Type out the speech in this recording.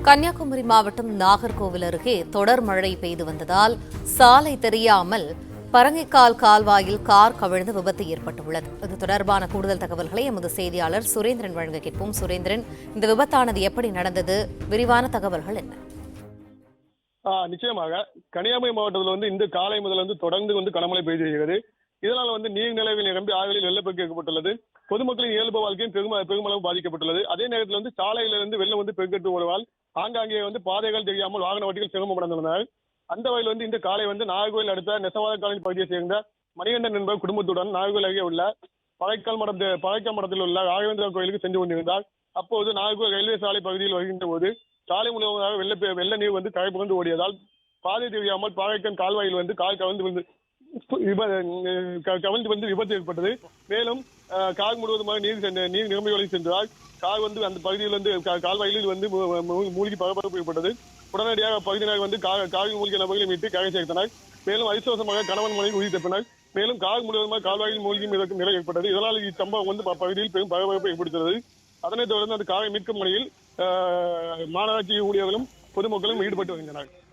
கன்னியாகுமரி மாவட்டம் நாகர்கோவில் அருகே தொடர் மழை பெய்து வந்ததால் சாலை தெரியாமல் பரங்கிக்கால் கால்வாயில் கார் கவிழ்ந்து விபத்து ஏற்பட்டுள்ளது. இது தொடர்பான கூடுதல் தகவல்களை எமது செய்தியாளர் சுரேந்திரன் வழங்க கேட்போம். சுரேந்திரன், இந்த விபத்தானது எப்படி நடந்தது? விரிவான தகவல்கள் என்ன? நிச்சயமாக கன்னியாகுமரி மாவட்டத்தில் இந்த காலை முதல் தொடர்ந்து கனமழை பெய்து வருகிறது. இதனால் நீர்நிலைகள் நிரம்பி ஆறுகளில் வெள்ளப்பெருக்கு ஏற்பட்டுள்ளது. பொதுமக்களின் இயல்பு வாழ்க்கையும் பெருமளவு பாதிக்கப்பட்டுள்ளது. அதே நேரத்தில் சாலையிலிருந்து வெள்ளம் பெருக்கெடுத்து வருவதால் ஆங்காங்கே பாதைகள் தெரியாமல் வாகன ஓட்டிகள் சிரமமடைந்துள்ளனர். அந்த வகையில் இந்த காலை நாகர்கோவில் அடுத்த நெசவாளர் காலனி பகுதியை சேர்ந்த மணிகண்டன் என்பவர் குடும்பத்துடன் நாகர்கோவில் அருகே உள்ள பழைக்கால் மடத்தில் உள்ள ராகவேந்திரா கோயிலுக்கு சென்று கொண்டிருந்தார். அப்போது நாகர்கோவில் ரயில்வே சாலை பகுதியில் வருகின்ற போது சாலை முழுவதாக வெள்ள நீர் கரை புரண்டு ஓடியதால் பாதை தெரியாமல் பாறைக்கன் கால்வாயில் கால் கவிழ்ந்து விபத்து ஏற்பட்டது. மேலும் கார் முழுவதுமாக நீர் நிரம்பி வழி சென்றால் கார் அந்த பகுதியில் கால்வாயில் மூழ்கி பரபரப்பு ஏற்பட்டது. உடனடியாக பகுதியினர் காரில் மூழ்கிய நபர்களை மீட்டு கரை சேர்த்தனர். மேலும் அதிர்ஷ்டவசமாக கணவன் மனைவி உயிர் தப்பினர். மேலும் கார் முழுவதுமாக கால்வாயில் மூழ்கி மிதக்கும் நிலை ஏற்பட்டது. இதனால் இச்சம்பவம் பகுதியில் பெரும் பரபரப்பை ஏற்படுத்தியது. அதனைத் தொடர்ந்து அந்த காரை மீட்கும் பணியில் மாநகராட்சி ஊழியர்களும் பொதுமக்களும் ஈடுபட்டு வருகின்றனர்.